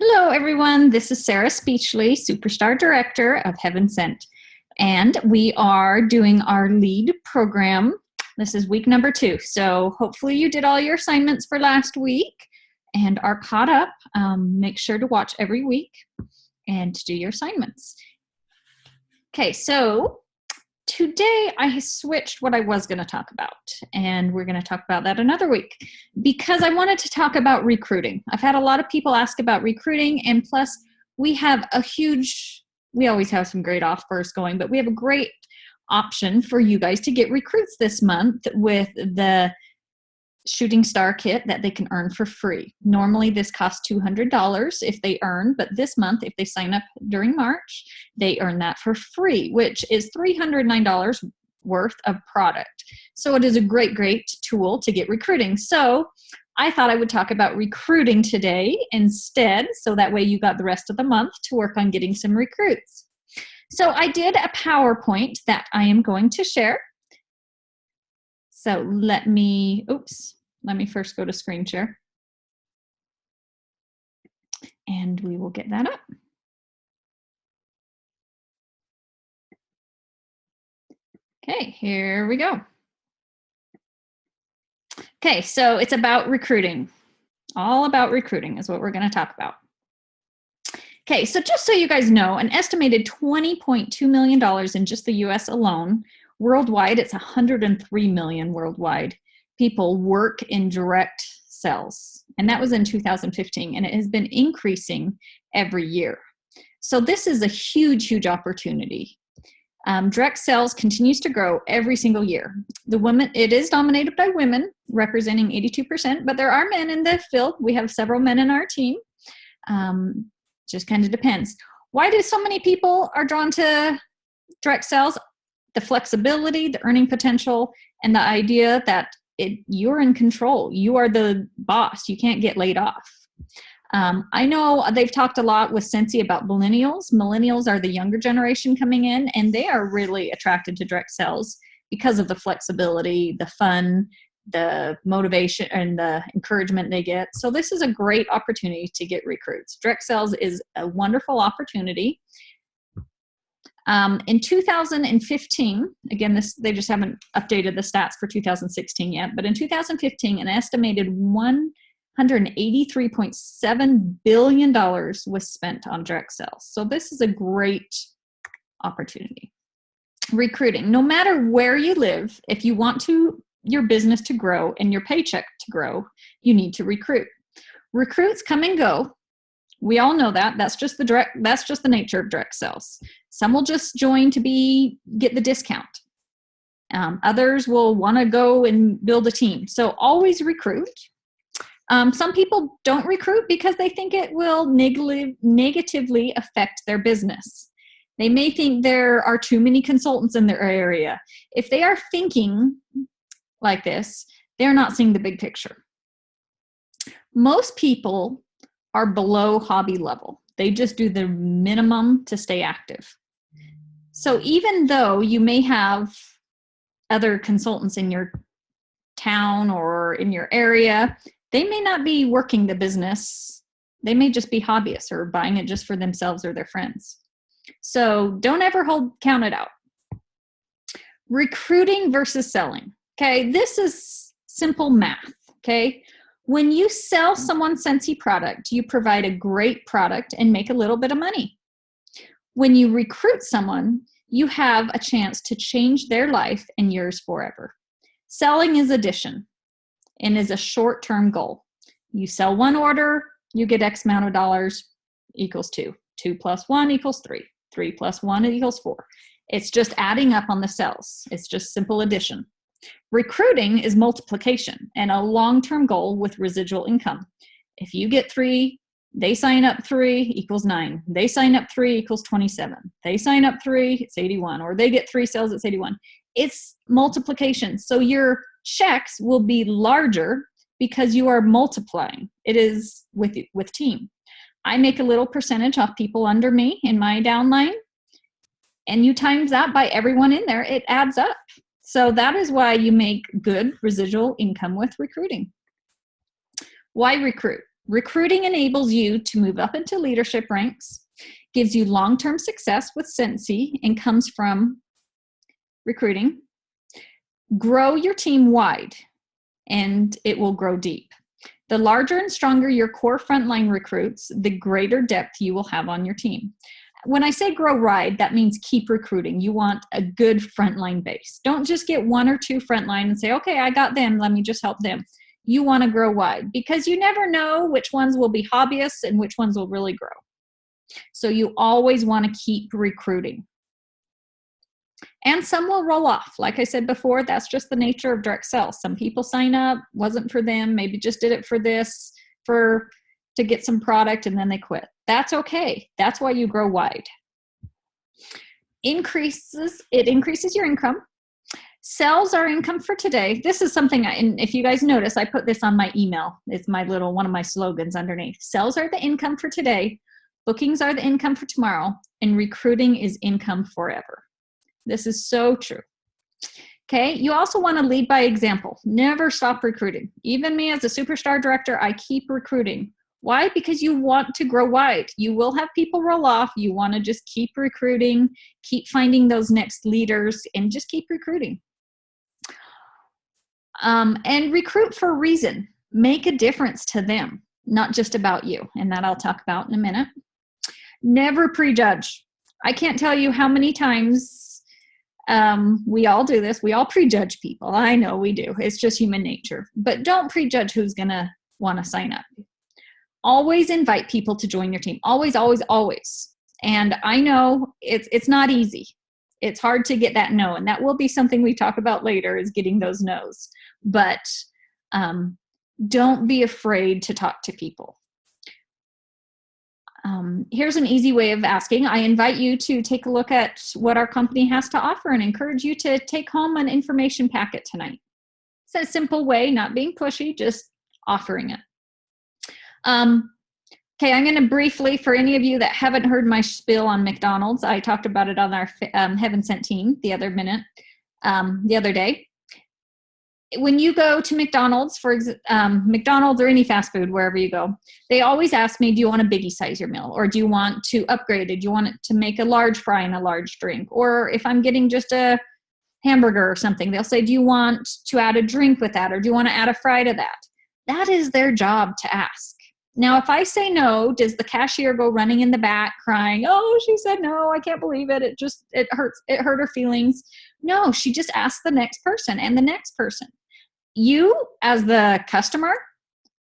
Hello, everyone. This is Sarah Speechley, Superstar Director of Heaven Sent, and we are doing our lead program. This is week number 2, so hopefully you did all your assignments for last week and are caught up. Make sure to watch every week and do your assignments. Okay, so today I switched what I was going to talk about, and we're going to talk about that another week because I wanted to talk about recruiting. I've had a lot of people ask about recruiting, and plus we always have some great offers going, but we have a great option for you guys to get recruits this month with the Shooting Star Kit that they can earn for free. Normally this costs $200 if they earn, but this month if they sign up during March, they earn that for free, which is $309 worth of product. So it is a great tool to get recruiting. So I thought I would talk about recruiting today instead, so that way you got the rest of the month to work on getting some recruits. So I did a PowerPoint that I am going to share. So let me first go to screen share. And we will get that up. Okay, here we go. Okay, so it's about recruiting. All about recruiting is what we're going to talk about. Okay, so just so you guys know, an estimated $20.2 million in just the US alone. Worldwide, it's 103 million worldwide people work in direct sales. And that was in 2015, and it has been increasing every year. So this is a huge opportunity. Direct sales continues to grow every single year. It is dominated by women, representing 82%, but there are men in the field. We have several men in our team. Just kind of depends. Why do so many people are drawn to direct sales? The flexibility, the earning potential, and the idea that you're in control. You are the boss. You can't get laid off. I know they've talked a lot with Sensi about millennials. Millennials are the younger generation coming in, and they are really attracted to direct sales because of the flexibility, the fun, the motivation, and the encouragement they get. So this is a great opportunity to get recruits. Direct sales is a wonderful opportunity. In 2015, again, they just haven't updated the stats for 2016 yet, but in 2015, an estimated $183.7 billion was spent on direct sales. So this is a great opportunity. Recruiting, no matter where you live, if you want your business to grow and your paycheck to grow, you need to recruit. Recruits come and go. We all know that. That's just the nature of direct sales. Some will just join to get the discount. Others will want to go and build a team. So always recruit. Some people don't recruit because they think it will negatively affect their business. They may think there are too many consultants in their area. If they are thinking like this, they're not seeing the big picture. Most people are below hobby level. They just do the minimum to stay active. So even though you may have other consultants in your town or in your area, they may not be working the business. They may just be hobbyists or buying it just for themselves or their friends. So don't ever count it out. Recruiting versus selling. Okay, this is simple math. Okay. When you sell someone Sensi product, you provide a great product and make a little bit of money. When you recruit someone, you have a chance to change their life and yours forever. Selling is addition and is a short-term goal. You sell one order, you get X amount of dollars equals 2. 2 plus 1 equals 3. 3 plus 1 equals 4. It's just adding up on the sales. It's just simple addition. Recruiting is multiplication and a long-term goal with residual income. If you get 3, they sign up 3 equals 9. They sign up 3 equals 27. They sign up 3, it's 81. Or they get 3 sales, it's 81. It's multiplication. So your checks will be larger because you are multiplying. It is with team. I make a little percentage off people under me in my downline, and you times that by everyone in there, it adds up. So that is why you make good residual income with recruiting. Why recruit? Recruiting enables you to move up into leadership ranks, gives you long-term success with Scentsy, and comes from recruiting. Grow your team wide, and it will grow deep. The larger and stronger your core frontline recruits, the greater depth you will have on your team. When I say grow wide, that means keep recruiting. You want a good frontline base. Don't just get one or two frontline and say, okay, I got them, let me just help them. You want to grow wide because you never know which ones will be hobbyists and which ones will really grow. So you always want to keep recruiting. And some will roll off. Like I said before, that's just the nature of direct sales. Some people sign up, wasn't for them, maybe just did it for this, to get some product, and then they quit. That's okay. That's why you grow wide. It increases your income. Sales are income for today. This is something, and if you guys notice, I put this on my email. It's one of my slogans underneath. Sales are the income for today. Bookings are the income for tomorrow. And recruiting is income forever. This is so true. Okay, you also want to lead by example. Never stop recruiting. Even me as a superstar director, I keep recruiting. Why? Because you want to grow wide. You will have people roll off. You want to just keep recruiting, keep finding those next leaders, and just keep recruiting. And recruit for a reason. Make a difference to them, not just about you. And that I'll talk about in a minute. Never prejudge. I can't tell you how many times we all do this. We all prejudge people. I know we do. It's just human nature. But don't prejudge who's going to want to sign up. Always invite people to join your team. Always, always, always. And I know it's not easy. It's hard to get that no. And that will be something we talk about later, is getting those no's. But don't be afraid to talk to people. Here's an easy way of asking. I invite you to take a look at what our company has to offer and encourage you to take home an information packet tonight. It's a simple way, not being pushy, just offering it. Okay, I'm going to briefly, for any of you that haven't heard my spiel on McDonald's, I talked about it on our Heaven Sent team the other day. When you go to McDonald's, McDonald's or any fast food, wherever you go, they always ask me, do you want to biggie size your meal? Or do you want to upgrade it? Do you want it to make a large fry and a large drink? Or if I'm getting just a hamburger or something, they'll say, do you want to add a drink with that? Or do you want to add a fry to that? That is their job to ask. Now, if I say no, does the cashier go running in the back crying, oh, she said no, I can't believe it. It hurt her feelings. No, she just asked the next person and the next person. You, as the customer,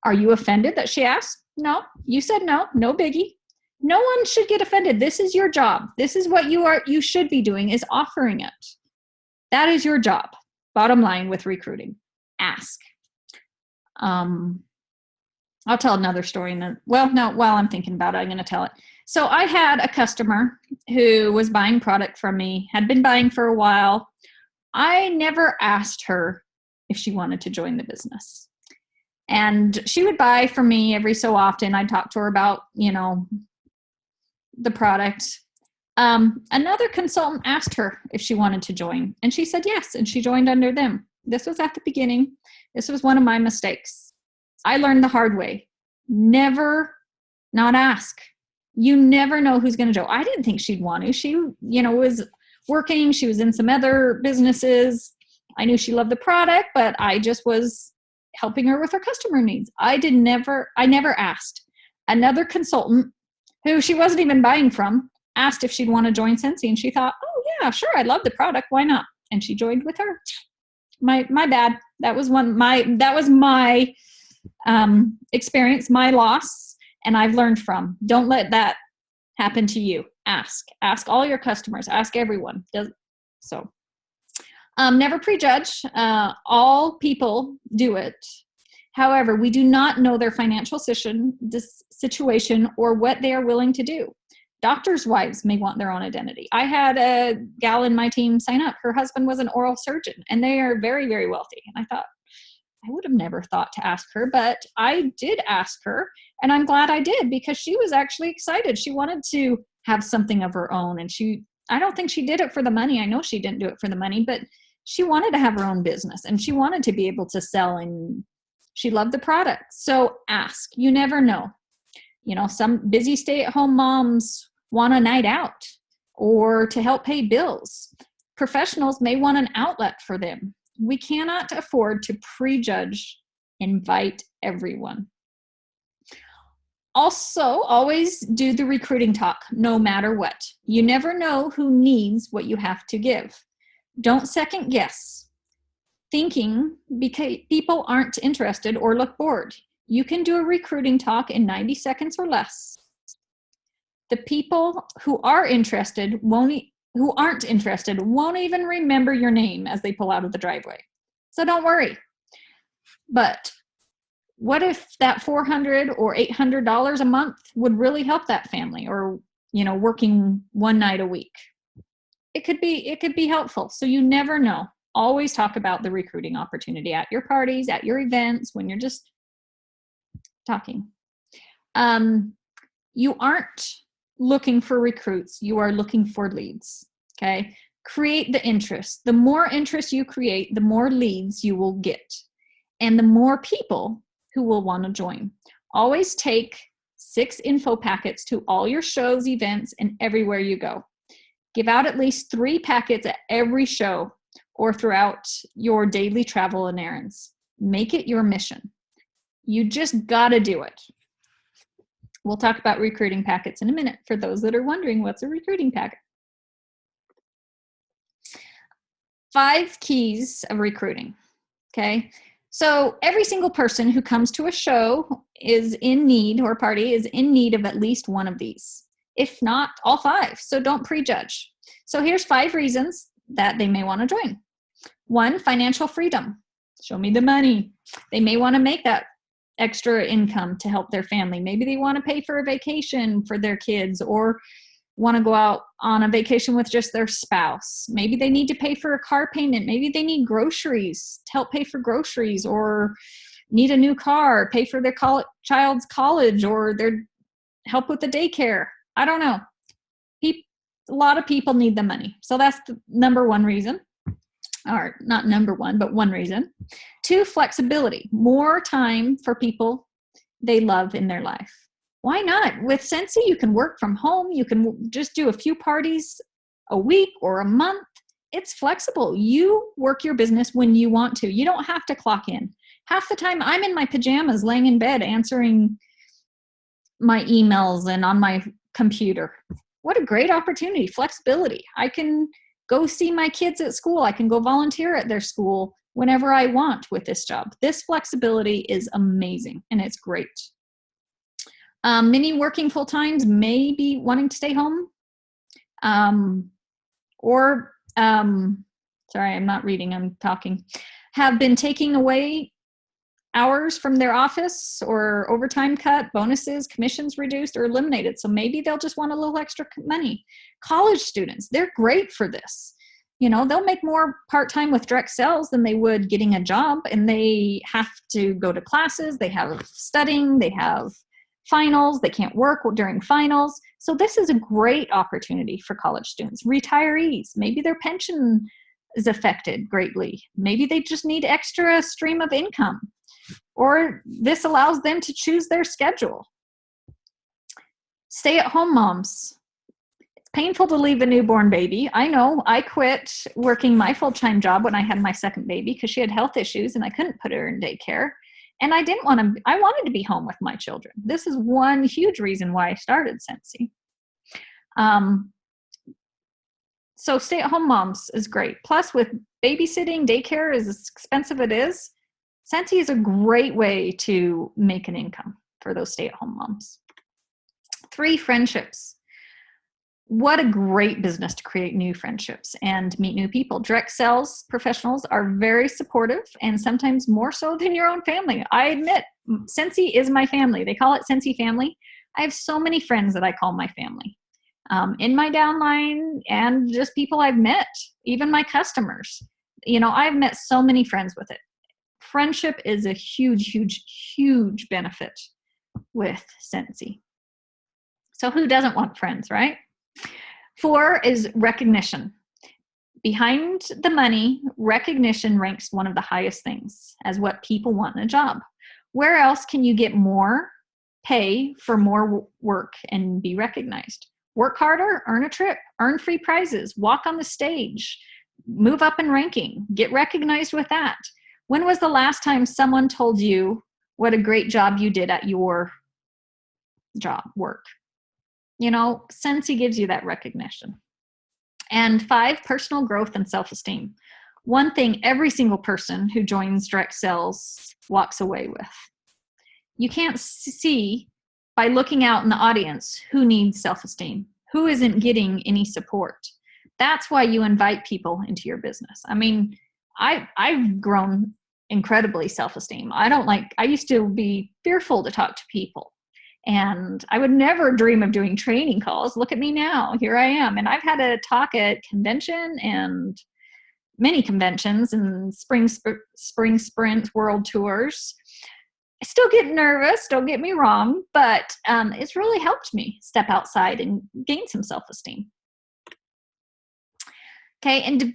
are you offended that she asked? No, you said no, no biggie. No one should get offended. This is your job. This is what you should be doing, is offering it. That is your job. Bottom line with recruiting. Ask. I'll tell another story. While I'm thinking about it, I'm going to tell it. So I had a customer who was buying product from me, had been buying for a while. I never asked her if she wanted to join the business. And she would buy from me every so often. I'd talk to her about, the product. Another consultant asked her if she wanted to join, and she said yes, and she joined under them. This was at the beginning. This was one of my mistakes. I learned the hard way. Never not ask. You never know who's going to join. I didn't think she'd want to. She, was working. She was in some other businesses. I knew she loved the product, but I just was helping her with her customer needs. I never asked. Another consultant who she wasn't even buying from asked if she'd want to join Scentsy, and she thought, oh yeah, sure, I love the product. Why not? And she joined with her. My bad. That was my experience, my loss, and I've learned from. Don't let that happen to you. Ask all your customers, ask everyone. Never prejudge. All people do it. However, we do not know their financial situation or what they are willing to do. Doctors' wives may want their own identity. I had a gal in my team sign up. Her husband was an oral surgeon, and they are very, very wealthy. And I thought, I would have never thought to ask her, but I did ask her, and I'm glad I did, because she was actually excited. She wanted to have something of her own, and I don't think she did it for the money. I know she didn't do it for the money, but she wanted to have her own business, and she wanted to be able to sell and She loved the product. So ask. You never know. You know, some busy stay-at-home moms want a night out or to help pay bills. Professionals may want an outlet for them. We cannot afford to prejudge. Invite everyone. Also, always do the recruiting talk, no matter what. You never know who needs what you have to give. Don't second guess, thinking because people aren't interested or look bored. You can do a recruiting talk in 90 seconds or less. The people who aren't interested won't even remember your name as they pull out of the driveway. So don't worry. But what if that $400 or $800 a month would really help that family, or, you know, working one night a week? It could be helpful. So you never know. Always talk about the recruiting opportunity at your parties, at your events, when you're just talking. You aren't looking for recruits. You are looking for leads. Okay. Create the interest. The more interest you create, the more leads you will get, and the more people who will want to join. Always take 6 info packets to all your shows, events, and everywhere you go. Give out at least 3 packets at every show or throughout your daily travel and errands. Make it your mission. You just gotta do it. We'll talk about recruiting packets in a minute for those that are wondering what's a recruiting packet. 5 keys of recruiting, okay? So every single person who comes to a show is in need, or party is in need of at least one of these, if not all 5. So don't prejudge. So here's 5 reasons that they may want to join. 1, financial freedom. Show me the money. They may want to make that extra income to help their family. Maybe they want to pay for a vacation for their kids, or want to go out on a vacation with just their spouse. Maybe they need to pay for a car payment. Maybe they need groceries to help pay for groceries, or need a new car, pay for their child's college, or their help with the daycare. I don't know. A lot of people need the money. So that's the number 1 reason. Or not number 1, but 1 reason. 2, flexibility. More time for people they love in their life. Why not? With Scentsy, you can work from home. You can just do a few parties a week or a month. It's flexible. You work your business when you want to. You don't have to clock in. Half the time, I'm in my pajamas laying in bed answering my emails and on my computer. What a great opportunity. Flexibility. I can go see my kids at school. I can go volunteer at their school whenever I want with this job. This flexibility is amazing, and it's great. Many working full times may be wanting to stay home, sorry, I'm not reading, I'm talking, have been taking away hours from their office, or overtime cut, bonuses, commissions reduced, or eliminated. So maybe they'll just want a little extra money. College students, they're great for this. You know, they'll make more part-time with direct sales than they would getting a job, and they have to go to classes, they have studying, they have finals, they can't work during finals. So this is a great opportunity for college students. Retirees, maybe their pension is affected greatly. Maybe they just need extra stream of income, or this allows them to choose their schedule. Stay-at-home moms. It's painful to leave a newborn baby. I know. I quit working my full-time job when I had my second baby because she had health issues and I couldn't put her in daycare. And I wanted to be home with my children. This is one huge reason why I started Scentsy. So stay-at-home moms is great. Plus, with babysitting, daycare, as expensive it is, Scentsy is a great way to make an income for those stay-at-home moms. 3, friendships. What a great business to create new friendships and meet new people. Direct sales professionals are very supportive, and sometimes more so than your own family. I admit, Scentsy is my family. They call it Scentsy family. I have so many friends that I call my family. In my downline, and just people I've met, even my customers. You know, I've met so many friends with it. Friendship is a huge, huge, huge benefit with Scentsy. So who doesn't want friends, right? 4 is recognition. Behind the money, recognition ranks one of the highest things as what people want in a job. Where else can you get more pay for more work and be recognized? Work harder, earn a trip, earn free prizes, walk on the stage, move up in ranking, get recognized with that. When was the last time someone told you what a great job you did at your job, work? You know, Scentsy gives you that recognition. And 5, personal growth and self-esteem. One thing every single person who joins direct sales walks away with. You can't see by looking out in the audience who needs self-esteem, who isn't getting any support. That's why you invite people into your business. I mean, I've grown incredibly self-esteem. I used to be fearful to talk to people. And I would never dream of doing training calls. Look at me now. Here I am. And I've had a talk at convention and many conventions and spring sprint world tours. I still get nervous, don't get me wrong, but it's really helped me step outside and gain some self-esteem. Okay, and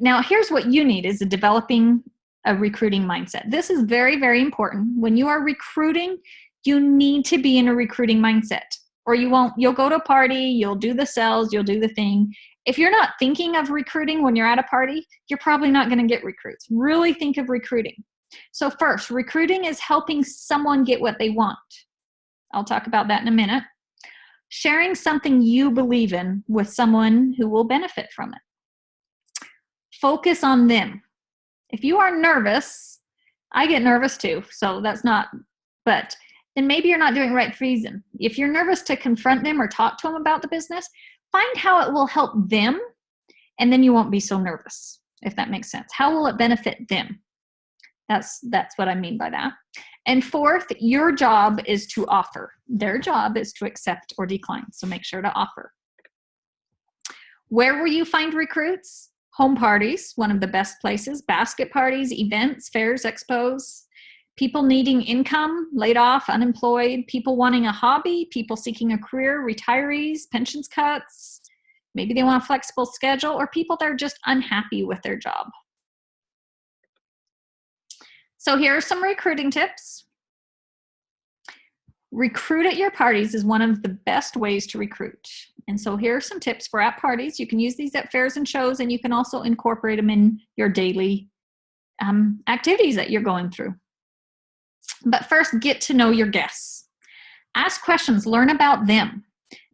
now here's what you need is developing a recruiting mindset. This is very, very important. When you are recruiting, you need to be in a recruiting mindset, or you'll go to a party, you'll do the sales, you'll do the thing. If you're not thinking of recruiting when you're at a party, you're probably not going to get recruits. Really think of recruiting. So first, recruiting is helping someone get what they want. I'll talk about that in a minute. Sharing something you believe in with someone who will benefit from it. Focus on them. If you are nervous, I get nervous too, so that's not, but then maybe you're not doing it right for reason. If you're nervous to confront them or talk to them about the business, find how it will help them, and then you won't be so nervous, if that makes sense. How will it benefit them? That's what I mean by that. And 4th, your job is to offer. Their job is to accept or decline, so make sure to offer. Where will you find recruits? Home parties, one of the best places. Basket parties, events, fairs, expos. People needing income, laid off, unemployed, people wanting a hobby, people seeking a career, retirees, pensions cuts, maybe they want a flexible schedule, or people that are just unhappy with their job. So here are some recruiting tips. Recruit at your parties is one of the best ways to recruit. And so here are some tips for at parties. You can use these at fairs and shows, and you can also incorporate them in your daily activities that you're going through. But first, get to know your guests. Ask questions, learn about them.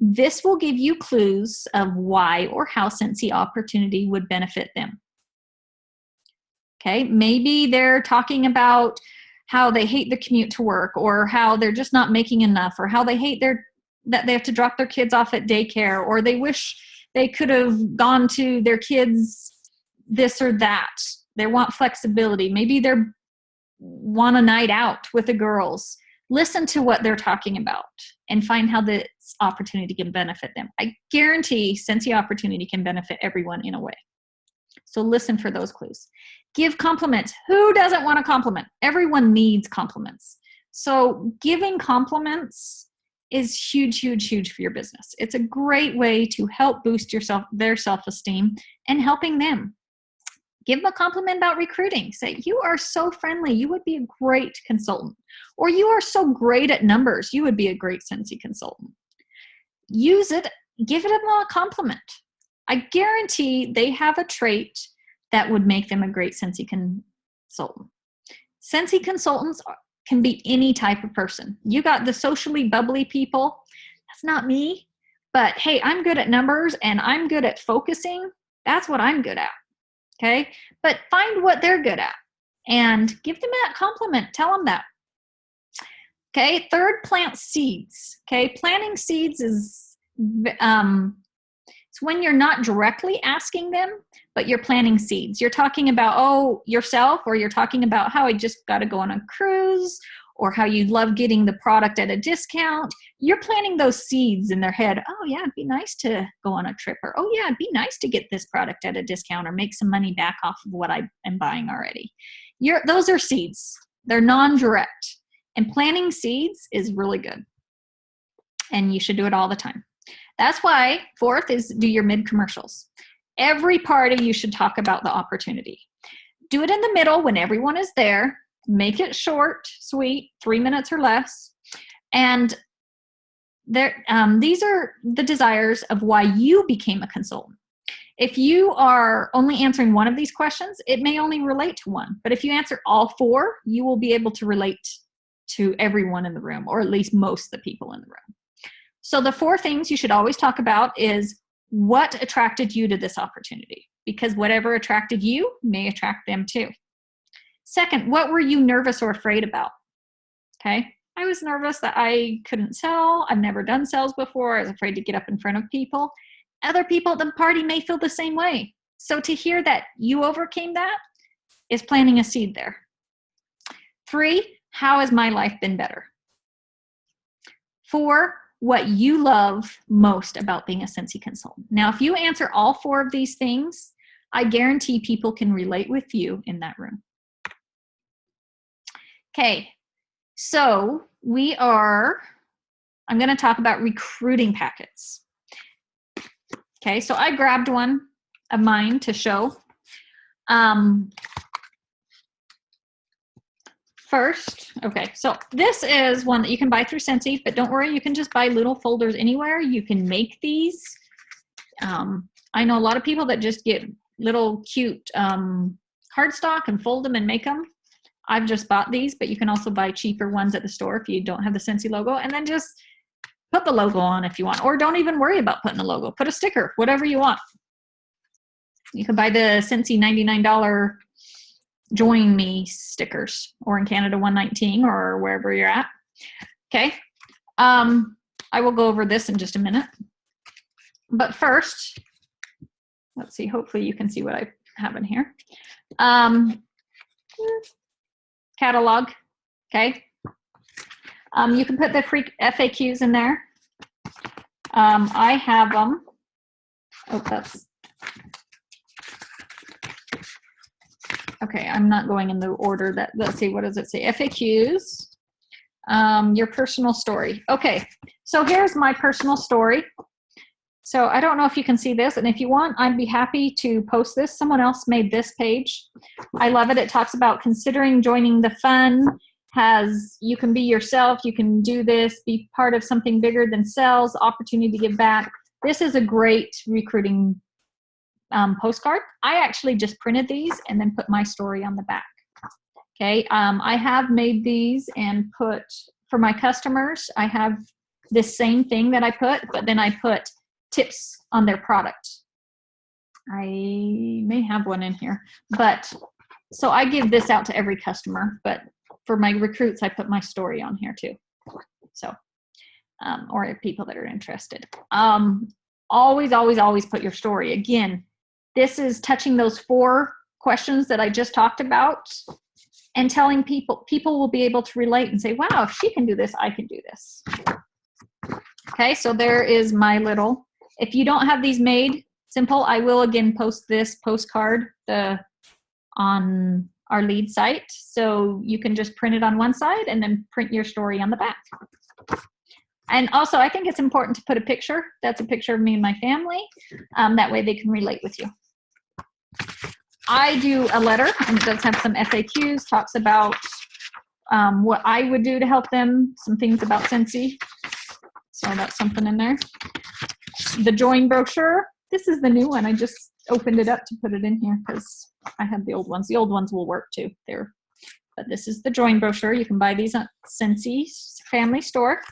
This will give you clues of why or how Scentsy opportunity would benefit them. Okay, maybe they're talking about how they hate the commute to work, or how they're just not making enough, or how they hate that they have to drop their kids off at daycare, or they wish they could have gone to their kids this or that. They want flexibility. Maybe they want a night out with the girls. Listen to what they're talking about and find how this opportunity can benefit them. I guarantee Scentsy opportunity can benefit everyone in a way. So listen for those clues. Give compliments. Who doesn't want a compliment? Everyone needs compliments. So giving compliments is huge, huge, huge for your business. It's a great way to help boost their self-esteem and helping them. Give them a compliment about recruiting. Say, you are so friendly. You would be a great consultant. Or you are so great at numbers. You would be a great Scentsy consultant. Use it. Give them a compliment. I guarantee they have a trait that would make them a great Scentsy consultant. Scentsy consultants can be any type of person. You got the socially bubbly people. That's not me. But hey, I'm good at numbers and I'm good at focusing. That's what I'm good at. Okay? But find what they're good at and give them that compliment. Tell them that. Okay? 3rd, plant seeds. Okay? Planting seeds is it's when you're not directly asking them, but you're planting seeds. You're talking about, yourself, or you're talking about how I just got to go on a cruise, or how you love getting the product at a discount. You're planting those seeds in their head. Oh yeah, it'd be nice to go on a trip, or oh yeah, it'd be nice to get this product at a discount or make some money back off of what I am buying already. Those are seeds. They're non-direct. And planting seeds is really good. And you should do it all the time. That's why 4th is do your mid-commercials. Every party you should talk about the opportunity. Do it in the middle when everyone is there. Make it short, sweet, 3 minutes or less. And these are the desires of why you became a consultant. If you are only answering one of these questions, it may only relate to one. But if you answer all 4, you will be able to relate to everyone in the room, or at least most of the people in the room. So the 4 things you should always talk about is what attracted you to this opportunity, because whatever attracted you may attract them too. Second, what were you nervous or afraid about? Okay, I was nervous that I couldn't sell. I've never done sales before. I was afraid to get up in front of people. Other people at the party may feel the same way. So to hear that you overcame that is planting a seed there. 3, how has my life been better? 4, what you love most about being a Scentsy consultant. Now, if you answer all 4 of these things, I guarantee people can relate with you in that room. Okay, so I'm going to talk about recruiting packets. Okay, so I grabbed one of mine to show. First, okay, so this is one that you can buy through Scentsy, but don't worry, you can just buy little folders anywhere. You can make these. I know a lot of people that just get little cute cardstock and fold them and make them. I've just bought these, but you can also buy cheaper ones at the store if you don't have the Scentsy logo, and then just put the logo on if you want, or don't even worry about putting the logo. Put a sticker, whatever you want. You can buy the Scentsy $99 Join Me stickers, or in Canada $119, or wherever you're at. Okay, I will go over this in just a minute. But first, let's see, hopefully you can see what I have in here. Catalog, okay. You can put the free FAQs in there. I have them. Oh, that's okay. I'm not going in the order that. Let's see. What does it say? FAQs. Your personal story. Okay. So here's my personal story. So I don't know if you can see this, and if you want, I'd be happy to post this. Someone else made this page. I love it. It talks about considering joining the fun. You can be yourself, you can do this, be part of something bigger than sales, opportunity to give back. This is a great recruiting postcard. I actually just printed these and then put my story on the back. Okay, I have made these and put, for my customers, I have this same thing that I put, but then I put tips on their product. I may have one in here, but so I give this out to every customer, but for my recruits, I put my story on here too. So, or people that are interested. Always, always, always put your story. Again, this is touching those 4 questions that I just talked about and telling people will be able to relate and say, wow, if she can do this, I can do this. Okay, so there is my little, if you don't have these made simple, I will again post this postcard on our lead site, so you can just print it on one side and then print your story on the back. And also, I think it's important to put a picture. That's a picture of me and my family. That way they can relate with you. I do a letter, and it does have some FAQs, talks about what I would do to help them, some things about Scentsy. So that's something in there. The Join brochure. This is the new one. I just opened it up to put it in here because I have the old ones. The old ones will work too. But this is the Join brochure. You can buy these at Scentsy's family store.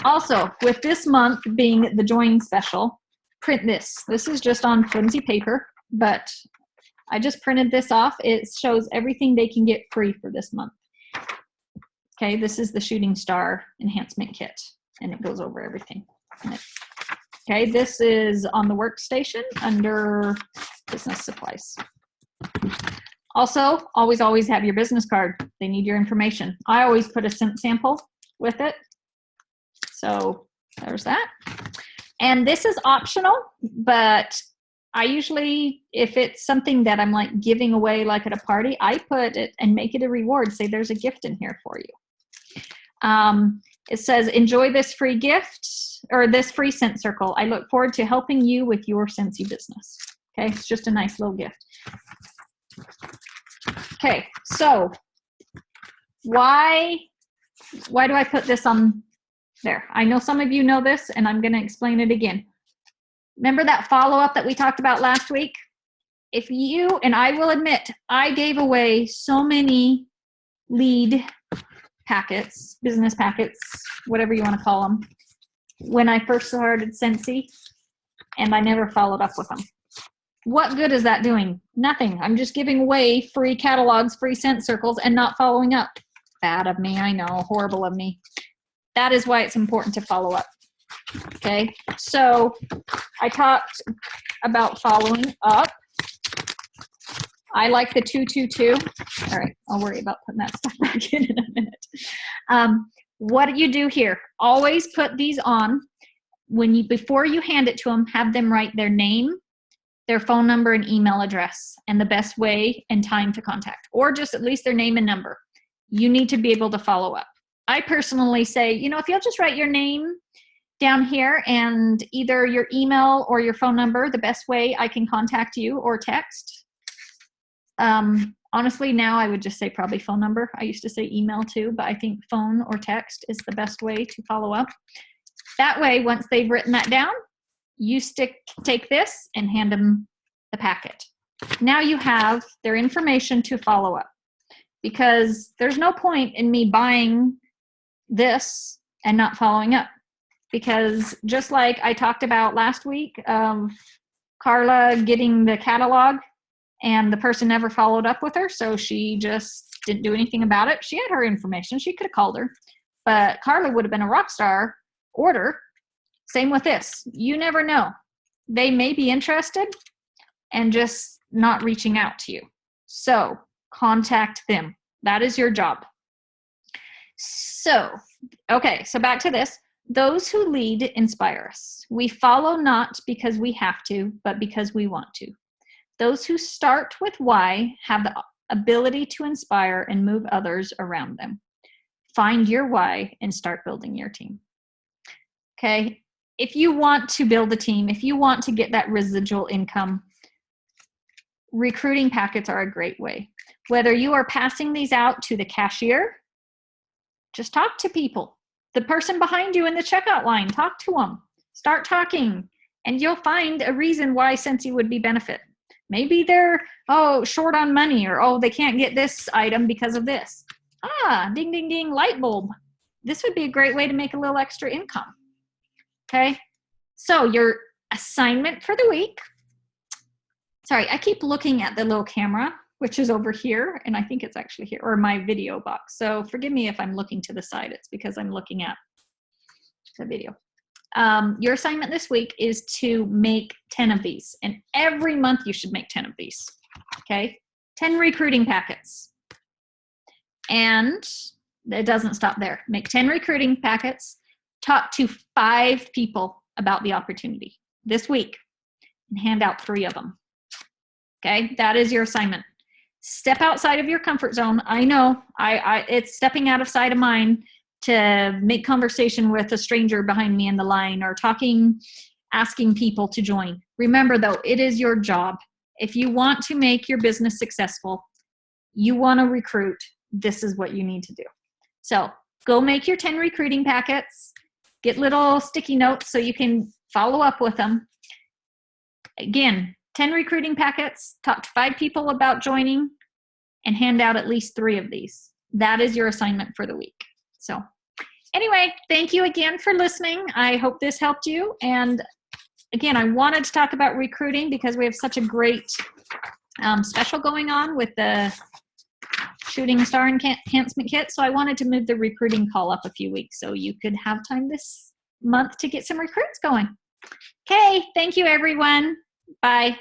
Also, with this month being the Join special, print this. This is just on flimsy paper, but I just printed this off. It shows everything they can get free for this month. Okay, this is the Shooting Star Enhancement Kit, and it goes over everything. Okay, this is on the workstation under business supplies. Also, always, always have your business card. They need your information. I always put a sample with it. So there's that. And this is optional, but I usually, if it's something that I'm like giving away like at a party, I put it and make it a reward. Say there's a gift in here for you. It says, enjoy this free gift or this free scent circle. I look forward to helping you with your Scentsy business. Okay, it's just a nice little gift. Okay, so why do I put this on there? I know some of you know this, and I'm going to explain it again. Remember that follow-up that we talked about last week? If you, and I will admit, I gave away so many lead packets, business packets, whatever you want to call them, when I first started Scentsy, and I never followed up with them. What good is that doing? Nothing. I'm just giving away free catalogs, free scent circles, and not following up. Bad of me, I know, horrible of me. That is why it's important to follow up. Okay, so I talked about following up. I like the 222. All right, I'll worry about putting that stuff back in a minute. What do you do here? Always put these on. Before you hand it to them, have them write their name, their phone number, and email address, and the best way and time to contact, or just at least their name and number. You need to be able to follow up. I personally say, if you'll just write your name down here and either your email or your phone number, the best way I can contact you, or text. Honestly, now I would just say probably phone number. I used to say email too, but I think phone or text is the best way to follow up. That way, once they've written that down, you take this and hand them the packet. Now you have their information to follow up, because there's no point in me buying this and not following up. Because just like I talked about last week, Carla getting the catalog and the person never followed up with her, so she just didn't do anything about it. She had her information. She could have called her, but Carla would have been a rock star order. Same with this. You never know. They may be interested and just not reaching out to you. So contact them. That is your job. So, okay, so back to this. Those who lead inspire us. We follow not because we have to, but because we want to. Those who start with why have the ability to inspire and move others around them. Find your why and start building your team. Okay, if you want to build a team, if you want to get that residual income, recruiting packets are a great way. Whether you are passing these out to the cashier, just talk to people. The person behind you in the checkout line, talk to them. Start talking, and you'll find a reason why Scentsy would be benefit. Maybe they're, short on money, or, they can't get this item because of this. Ding, ding, ding, light bulb. This would be a great way to make a little extra income. Okay, so your assignment for the week. Sorry, I keep looking at the little camera, which is over here, and I think it's actually here, or my video box. So forgive me if I'm looking to the side. It's because I'm looking at the video. Your assignment this week is to make 10 of these, and every month you should make 10 of these. Okay, 10 recruiting packets. And it doesn't stop there. Make 10 recruiting packets. Talk to 5 people about the opportunity this week and hand out 3 of them. Okay, that is your assignment. Step outside of your comfort zone. I know it's stepping out of sight of mine to make conversation with a stranger behind me in the line, or asking people to join. Remember though, it is your job. If you want to make your business successful, you want to recruit, this is what you need to do. So go make your 10 recruiting packets, get little sticky notes so you can follow up with them. Again, 10 recruiting packets, talk to 5 people about joining, and hand out at least 3 of these. That is your assignment for the week. So anyway, thank you again for listening. I hope this helped you. And again, I wanted to talk about recruiting because we have such a great special going on with the Shooting Star Enhancement Kit. So I wanted to move the recruiting call up a few weeks so you could have time this month to get some recruits going. Okay, thank you everyone. Bye.